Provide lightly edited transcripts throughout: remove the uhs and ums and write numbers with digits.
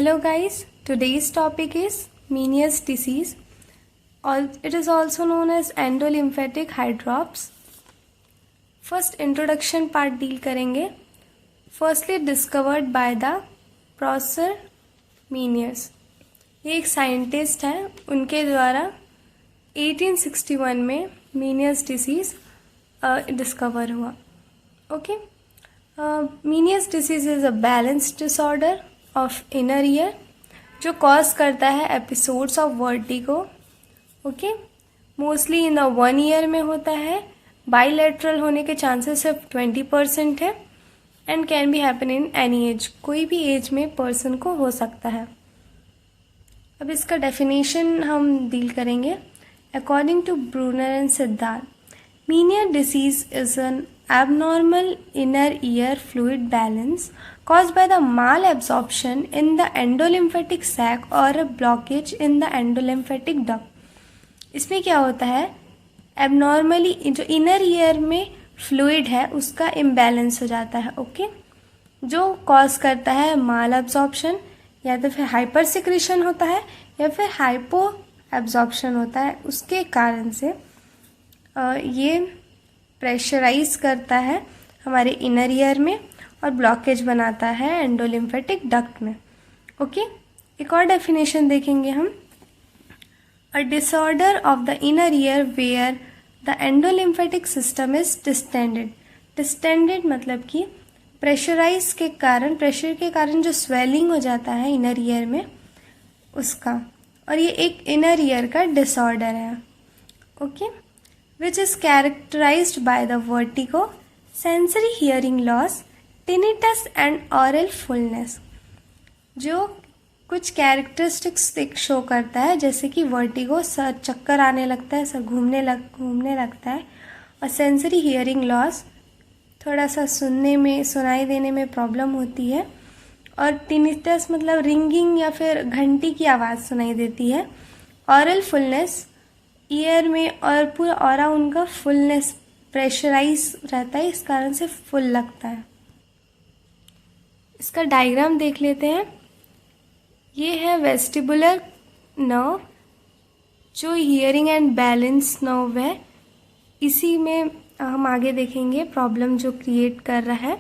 Hello guys, today's topic is Meniere's disease. It is also known as endolymphatic hydrops. First introduction part deal करेंगे. Firstly discovered by the Prosser Meniere's. ये एक scientist हैं, उनके द्वारा 1861 में Meniere's disease discover हुआ. Okay. Meniere's disease is a balance disorder of inner ear जो cause करता है episodes of vertigo. Okay. Mostly in 1 year में होता है. बाइलेटरल होने के चांसेस सिर्फ 20% है and can be happen in any as. कोई भी एज में पर्सन को हो सकता है. अब इसका डेफिनेशन हम डील करेंगे. According to Bruner and Siddharth, Meniere disease is an abnormal inner ear fluid balance caused by the malabsorption in the endolymphatic sac or a blockage in the endolymphatic duct. इसमें क्या होता है, एबनॉर्मली जो इनर ईयर में fluid है उसका imbalance हो जाता है. ओके. जो कॉज करता है माल एब्जॉर्प्शन, या तो फिर हाइपर सिक्रीशन होता है या फिर हाइपो एब्जॉर्प्शन होता है. उसके कारण से ये प्रेशराइज करता है हमारे इनर ईयर में और ब्लॉकेज बनाता है एंडोलिम्फेटिक डक्ट में. ओके. एक और डेफिनेशन देखेंगे हम. A disorder of the inner ear where the endolymphatic system is distended. Distended मतलब कि प्रेशराइज के कारण, प्रेशर के कारण जो स्वेलिंग हो जाता है इनर ईयर में उसका. और ये एक इनर ईयर का डिसऑर्डर है. Okay. which is characterized by the vertigo, sensory hearing loss, tinnitus and oral fullness. जो कुछ कैरेक्टरिस्टिक्स शो करता है, जैसे कि वर्टिगो, सर चक्कर आने लगता है, सर घूमने लगता है, और सेंसरी हियरिंग लॉस, थोड़ा सा सुनाई देने में प्रॉब्लम होती है, और टिनिटस मतलब रिंगिंग या फिर घंटी की आवाज़ सुनाई देती है. ऑरल फुलनेस, ईयर में और पूरा ऑरा उनका फुलनेस प्रेशराइज रहता है, इस कारण से फुल लगता है. इसका डायग्राम देख लेते हैं. ये है वेस्टिबुलर नर्व जो हियरिंग एंड बैलेंस नर्व है. इसी में हम आगे देखेंगे प्रॉब्लम जो क्रिएट कर रहा है.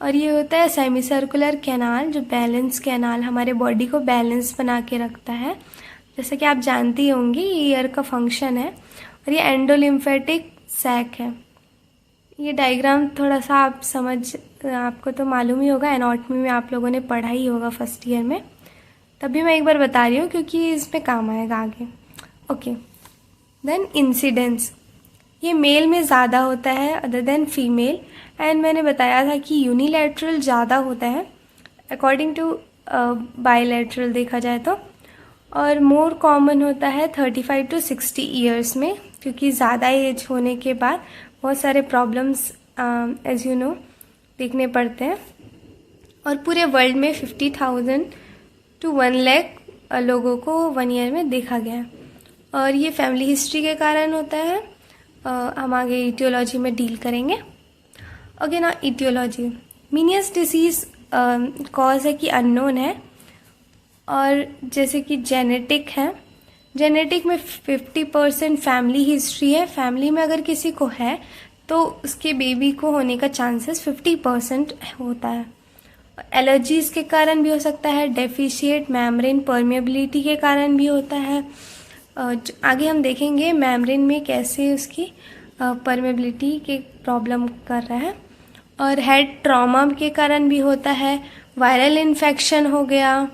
और ये होता है सेमी सर्कुलर कैनाल, जो बैलेंस कैनाल हमारे बॉडी को बैलेंस बना के रखता है. जैसे कि आप जानती होंगी ये ईयर का फंक्शन है. और ये एंडोलिम्फेटिक सैक है. ये डायग्राम थोड़ा सा आपको तो मालूम ही होगा, एनाटॉमी में आप लोगों ने पढ़ा ही होगा फर्स्ट ईयर में. तभी मैं एक बार बता रही हूँ क्योंकि इसमें काम आएगा आगे. ओके. देन इंसिडेंस, ये मेल में ज़्यादा होता है अदर देन फीमेल. एंड मैंने बताया था कि यूनिलैटरल ज़्यादा होता है अकॉर्डिंग टू बायलैटरल देखा जाए तो. और मोर कॉमन होता है 35 to 60 ईयर्स में, क्योंकि ज़्यादा एज होने के बाद बहुत सारे प्रॉब्लम्स एज यू नो देखने पड़ते हैं. और पूरे वर्ल्ड में 50,000 to 1 लाख लोगों को 1 ईयर में देखा गया है. और ये फैमिली हिस्ट्री के कारण होता है. हम आगे इटियोलॉजी में डील करेंगे. ओके ना. इटियोलॉजी, मीनियर्स डिसीज़ कॉज है कि अननोन है. और जैसे कि जेनेटिक है, जेनेटिक में 50% फैमिली हिस्ट्री है. फैमिली में अगर किसी को है तो उसके बेबी को होने का चांसेस 50% होता है. एलर्जीज़ के कारण भी हो सकता है. डेफिशिएट मेम्ब्रेन परमेबिलिटी के कारण भी होता है. आगे हम देखेंगे मेम्ब्रेन में कैसे उसकी परमेबिलिटी के प्रॉब्लम कर रहा है. और हेड ट्रॉमा के कारण भी होता है. वायरल इन्फेक्शन हो गया,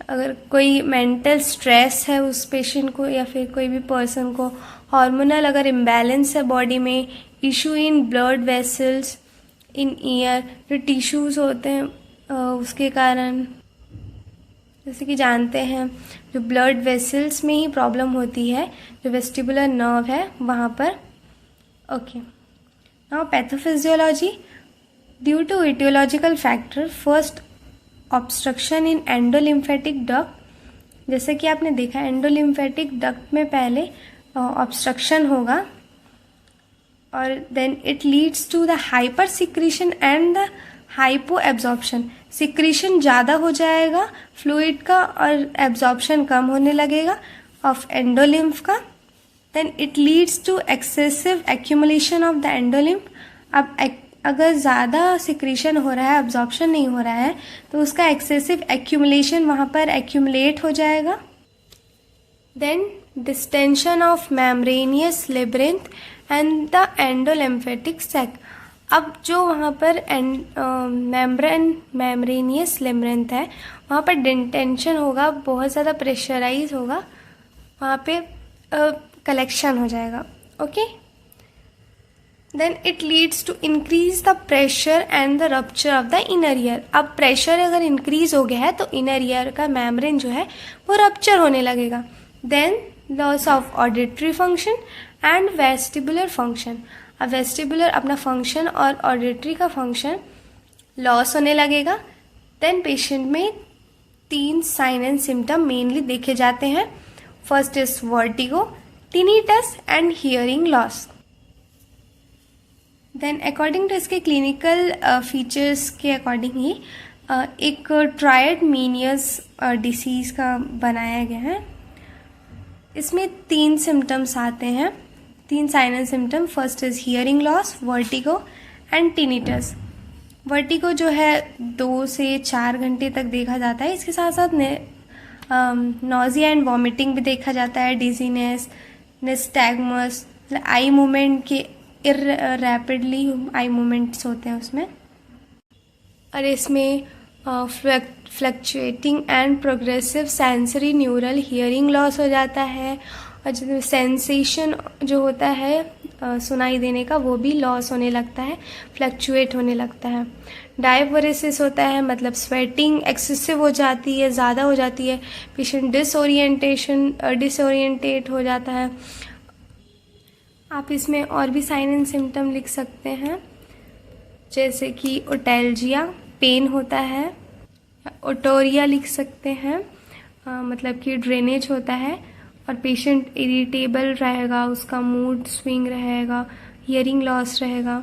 अगर कोई मेंटल स्ट्रेस है उस पेशेंट को या फिर कोई भी पर्सन को, हार्मोनल अगर इम्बैलेंस है बॉडी में, issue in blood vessels in year, जो टिश्यूज़ होते हैं उसके कारण, जैसे कि जानते हैं जो ब्लड वेसल्स में ही प्रॉब्लम होती है, जो वेस्टिबुलर नर्व है वहाँ पर. Okay. Now pathophysiology, due to etiological factor, first obstruction in endolymphatic duct. जैसे कि आपने देखा एंडोलिम्फेटिक डक्ट में पहले ऑब्स्ट्रक्शन होगा और then it leads to the hyper secretion and the hypo absorption, secretion ज़्यादा हो जाएगा फ्लूइड का और एब्जॉर्प्शन कम होने लगेगा ऑफ एंडोलिम्फ का। Then it leads to excessive accumulation of the endolymph. अब अगर ज़्यादा सिक्रीशन हो रहा है, एब्जॉर्प्शन नहीं हो रहा है, तो उसका एक्सेसिव एक्यूमुलेशन वहाँ पर एक्यूमुलेट हो जाएगा। Then distension of membranous labyrinth and the endolymphatic sac. अब जो वहाँ पर मेम्ब्रेनियस लेब्रिंथ है वहाँ पर डिटेंशन होगा, बहुत ज़्यादा प्रेशराइज होगा, वहाँ पे कलेक्शन हो जाएगा। Okay, then it leads to increase the pressure and the rupture of the inner ear. अब प्रेशर अगर इंक्रीज हो गया है तो इनर ईयर का मेम्ब्रेन जो है वो रप्चर होने लगेगा। Then loss of auditory function and vestibular function. अब वेस्टिबुलर अपना फंक्शन और ऑडिटरी का फंक्शन लॉस होने लगेगा। देन पेशेंट में 3 साइन एंड सिम्टम मेनली देखे जाते हैं। First is vertigo, tinnitus and hearing loss. Then according to इसके क्लिनिकल फीचर्स के अकॉर्डिंग ही एक ट्रायड मीनियस डिसीज़ का बनाया गया है। इसमें 3 सिम्टम्स आते हैं, 3 sign and symptom. First is hearing loss, vertigo and tinnitus. Vertigo जो है 2 से 4 घंटे तक देखा जाता है। इसके साथ साथ नॉजिया एंड वॉमिटिंग भी देखा जाता है, डिजीनेस, निस्टैग्मस, आई मूवमेंट के रैपिडली आई मूवमेंट्स होते हैं उसमें। और इसमें fluctuating and progressive sensory neural hearing loss हो जाता है। और जो सेंसेशन जो होता है सुनाई देने का वो भी लॉस होने लगता है, फ्लक्चुएट होने लगता है। डायफोरेसिस होता है, मतलब स्वेटिंग एक्सेसिव हो जाती है, ज़्यादा हो जाती है। पेशेंट डिसोरिएंटेट हो जाता है। आप इसमें और भी साइन एंड सिम्टम लिख सकते हैं, जैसे कि ओटैल्जिया, पेन होता है। ओटोरिया लिख सकते हैं, मतलब कि ड्रेनेज होता है। और पेशेंट इरिटेबल रहेगा, उसका मूड स्विंग रहेगा, हियरिंग लॉस रहेगा।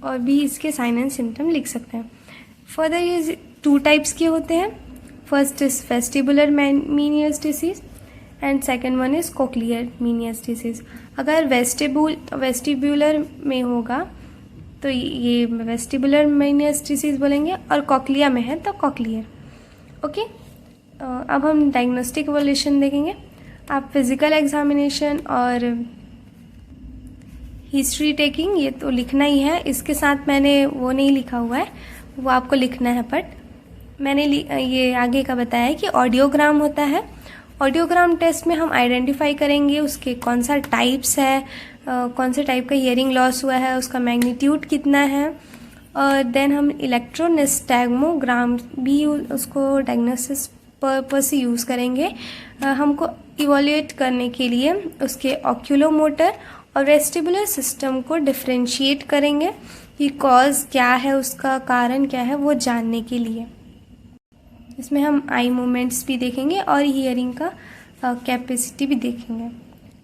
और भी इसके साइन एंड सिम्टम लिख सकते हैं। फर्दर ये 2 टाइप्स के होते हैं। First is vestibular Meniere's disease and second one is cochlear Meniere's disease. अगर वेस्टिब्यूलर में होगा तो ये वेस्टिबुलर मीनियस डिसीज बोलेंगे, और कॉक्लिया में है तो कॉक्लियर। ओके, अब हम डायग्नोस्टिक इवोल्यूशन देखेंगे। आप फिजिकल एग्जामिनेशन और हिस्ट्री टेकिंग ये तो लिखना ही है। इसके साथ मैंने वो नहीं लिखा हुआ है, वो आपको लिखना है, बट मैंने ये आगे का बताया है कि ऑडियोग्राम होता है। ऑडियोग्राम टेस्ट में हम आइडेंटिफाई करेंगे उसके कौन सा टाइप्स है, कौन से टाइप का हियरिंग लॉस हुआ है, उसका मैग्नीट्यूड कितना है। और देन हम इलेक्ट्रोनिस्टैग्मोग्राम भी उसको डायग्नोसिस पर्पस से यूज़ करेंगे, हमको इवोल्यूएट करने के लिए उसके ऑक्यूलोमोटर और वेस्टिबुलर सिस्टम को डिफ्रेंशिएट करेंगे कि कॉज क्या है, उसका कारण क्या है, वो जानने के लिए। इसमें हम आई मूवमेंट्स भी देखेंगे और हियरिंग का कैपेसिटी भी देखेंगे।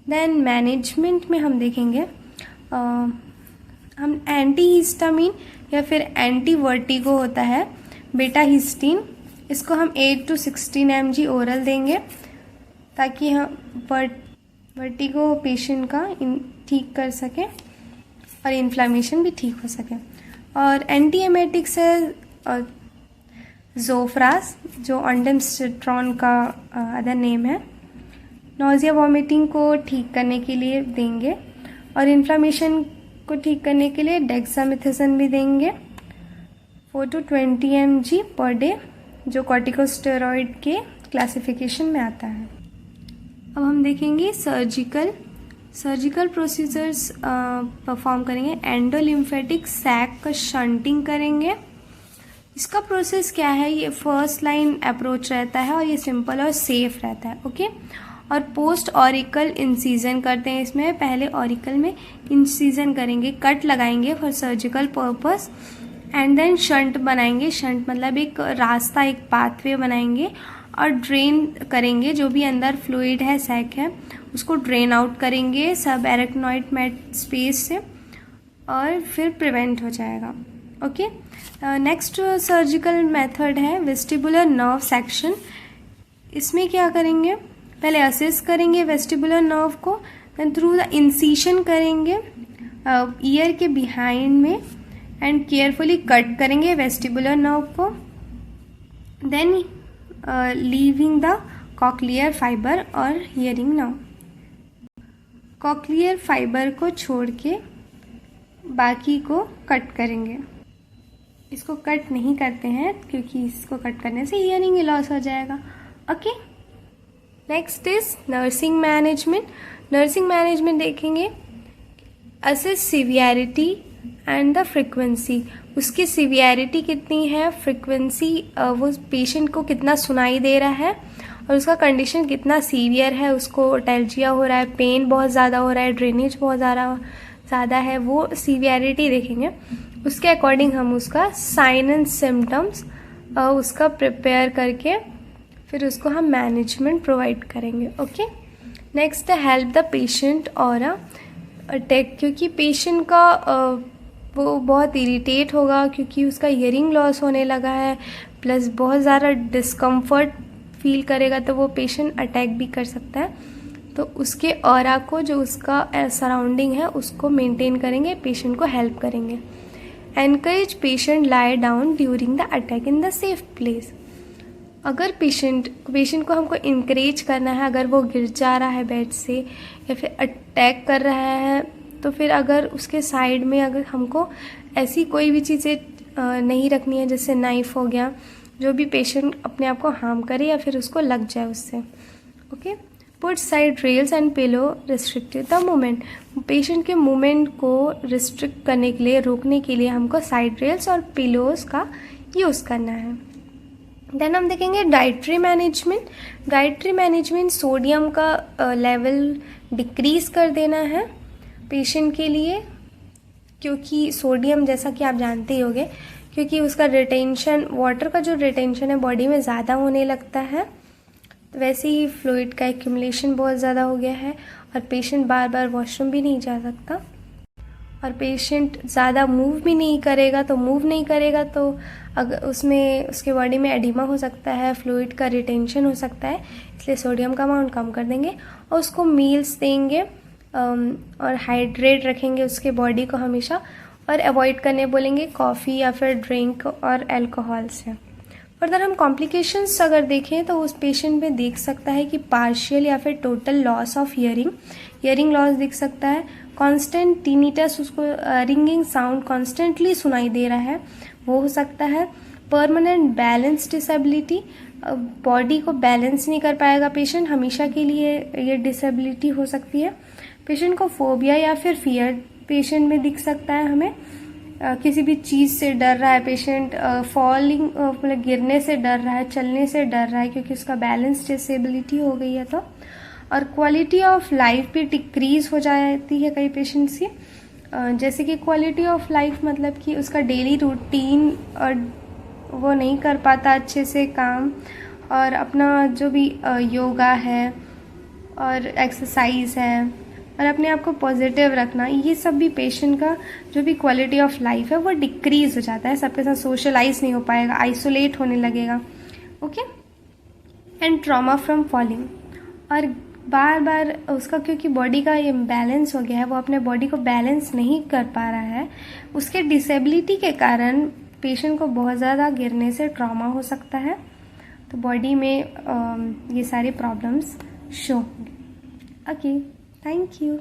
देन मैनेजमेंट में हम देखेंगे हम एंटी हिस्टामिन या फिर एंटी वर्टिगो होता है बेटा हिस्टीन, इसको हम 8 to 16 mg ओरल देंगे ताकि हम वर्टिगो पेशेंट का ठीक कर सकें और इन्फ्लामेशन भी ठीक हो सके। और एंटी एमेटिक्स है ज़ोफ्रास, जो ऑन्डेमस्ट्रॉन का अदर नेम है। नोज़िया वॉमिटिंग को ठीक करने के लिए देंगे और इन्फ्लामेशन को ठीक करने के लिए डेक्सामेथासोन भी देंगे 4 to 20 mg पर डे, जो कॉर्टिकोस्टेरॉइड के क्लासिफिकेशन में आता है। अब हम देखेंगे सर्जिकल प्रोसीजर्स परफॉर्म करेंगे। एंडोलिम्फेटिक सैक का शंटिंग करेंगे। इसका प्रोसेस क्या है, ये फर्स्ट लाइन अप्रोच रहता है और ये सिंपल और सेफ रहता है। ओके, और पोस्ट ऑरिकल इंसीजन करते हैं। इसमें पहले ऑरिकल में इंसीजन करेंगे, कट लगाएंगे for surgical purpose, and then shunt बनाएंगे। शंट मतलब एक रास्ता, एक पाथवे बनाएंगे और ड्रेन करेंगे। जो भी अंदर फ्लूइड है, सैक है, उसको ड्रेन आउट करेंगे सब एरेक्नॉइड मेट स्पेस से और फिर प्रिवेंट हो जाएगा। ओके। नेक्स्ट सर्जिकल मेथड है वेस्टिबुलर नर्व सेक्शन। इसमें क्या करेंगे, पहले असेस करेंगे वेस्टिबुलर नर्व को, देन थ्रू द इंसिशन करेंगे ईयर के बिहाइंड में एंड केयरफुली कट करेंगे वेस्टिबुलर नर्व को, then leaving the cochlear fibre और हियरिंग नर्व। कॉक्लियर फाइबर को छोड़ के बाकी को कट करेंगे। इसको कट नहीं करते हैं क्योंकि इसको कट करने से हियरिंग लॉस हो जाएगा। Okay. Next is nursing management. Nursing management देखेंगे assess severity and the frequency. उसकी सीवियरिटी कितनी है, फ्रिक्वेंसी वो पेशेंट को कितना सुनाई दे रहा है और उसका कंडीशन कितना सीवियर है, उसको टेल्जिया हो रहा है, पेन बहुत ज़्यादा हो रहा है, ड्रेनेज बहुत ज़्यादा है, वो सीवियरिटी देखेंगे। उसके अकॉर्डिंग हम उसका साइन एंड सिम्टम्स उसका प्रिपेयर करके फिर उसको हम मैनेजमेंट प्रोवाइड करेंगे। Okay. Next help the patient और अटैक, क्योंकि पेशेंट का वो बहुत इरिटेट होगा क्योंकि उसका हियरिंग लॉस होने लगा है, प्लस बहुत ज़्यादा डिस्कम्फर्ट फील करेगा, तो वो पेशेंट अटैक भी कर सकता है। तो उसके ऑरा को, जो उसका सराउंडिंग है, उसको मेंटेन करेंगे, पेशेंट को हेल्प करेंगे। Encourage patient lie down during the attack in the safe place. अगर पेशेंट को हमको इंकरेज करना है, अगर वो गिर जा रहा है बेड से या फिर अटैक कर रहा है, तो फिर अगर उसके साइड में अगर हमको ऐसी कोई भी चीज़ें नहीं रखनी है, जैसे नाइफ हो गया, जो भी पेशेंट अपने आप को हार्म करे या फिर उसको लग जाए उससे। Okay. Put side rails and pillow restricted the movement. Patient के मूवमेंट को रिस्ट्रिक्ट करने के लिए, रोकने के लिए हमको साइड रेल्स और पिलोज का यूज़ करना है। देन हम देखेंगे dietary management. Dietary management sodium का लेवल डिक्रीज़ कर देना है पेशेंट के लिए, क्योंकि सोडियम, जैसा कि आप जानते ही होंगे, क्योंकि उसका रिटेंशन, वाटर का जो रिटेंशन है बॉडी में ज़्यादा होने लगता है, तो वैसे ही फ्लूइड का एक्यूमुलेशन बहुत ज़्यादा हो गया है और पेशेंट बार बार वॉशरूम भी नहीं जा सकता, और पेशेंट ज़्यादा मूव भी नहीं करेगा, तो अगर उसमें उसके बॉडी में एडिमा हो सकता है, फ्लूइड का रिटेंशन हो सकता है। इसलिए सोडियम का अमाउंट कम कर देंगे और उसको मील्स देंगे और हाइड्रेट रखेंगे उसके बॉडी को हमेशा, और अवॉइड करने बोलेंगे कॉफ़ी या फिर ड्रिंक और अल्कोहल से। फर्दर हम कॉम्प्लिकेशंस अगर देखें तो उस पेशेंट में देख सकता है कि पार्शियल या फिर total loss of hearing loss दिख सकता है, कांस्टेंट टिनिटस, उसको रिंगिंग साउंड कॉन्स्टेंटली सुनाई दे रहा है, वो हो सकता है। परमानेंट बैलेंस डिसेबिलिटी, बॉडी को बैलेंस नहीं कर पाएगा पेशेंट, हमेशा के लिए ये डिसेबिलिटी हो सकती है। पेशेंट को फोबिया या फिर फियर पेशेंट में दिख सकता है, हमें किसी भी चीज़ से डर रहा है पेशेंट, फॉलिंग मतलब गिरने से डर रहा है, चलने से डर रहा है, क्योंकि उसका बैलेंस डिसेबिलिटी हो गई है। तो और क्वालिटी ऑफ लाइफ भी डिक्रीज हो जाती है कई पेशेंट्स की, जैसे कि क्वालिटी ऑफ लाइफ मतलब कि उसका डेली रूटीन वो नहीं कर पाता अच्छे से काम, और अपना जो भी योगा है और एक्सरसाइज है और अपने आप को पॉजिटिव रखना, ये सब भी पेशेंट का जो भी क्वालिटी ऑफ लाइफ है वो डिक्रीज हो जाता है, सबके साथ सोशलाइज नहीं हो पाएगा, आइसोलेट होने लगेगा। Okay. And trauma from falling, और बार बार उसका क्योंकि बॉडी का इम्बैलेंस हो गया है, वो अपने बॉडी को बैलेंस नहीं कर पा रहा है, उसके डिसेबिलिटी के कारण पेशेंट को बहुत ज़्यादा गिरने से ट्रॉमा हो सकता है, तो बॉडी में ये सारी प्रॉब्लम्स शो होंगे। Okay, thank you.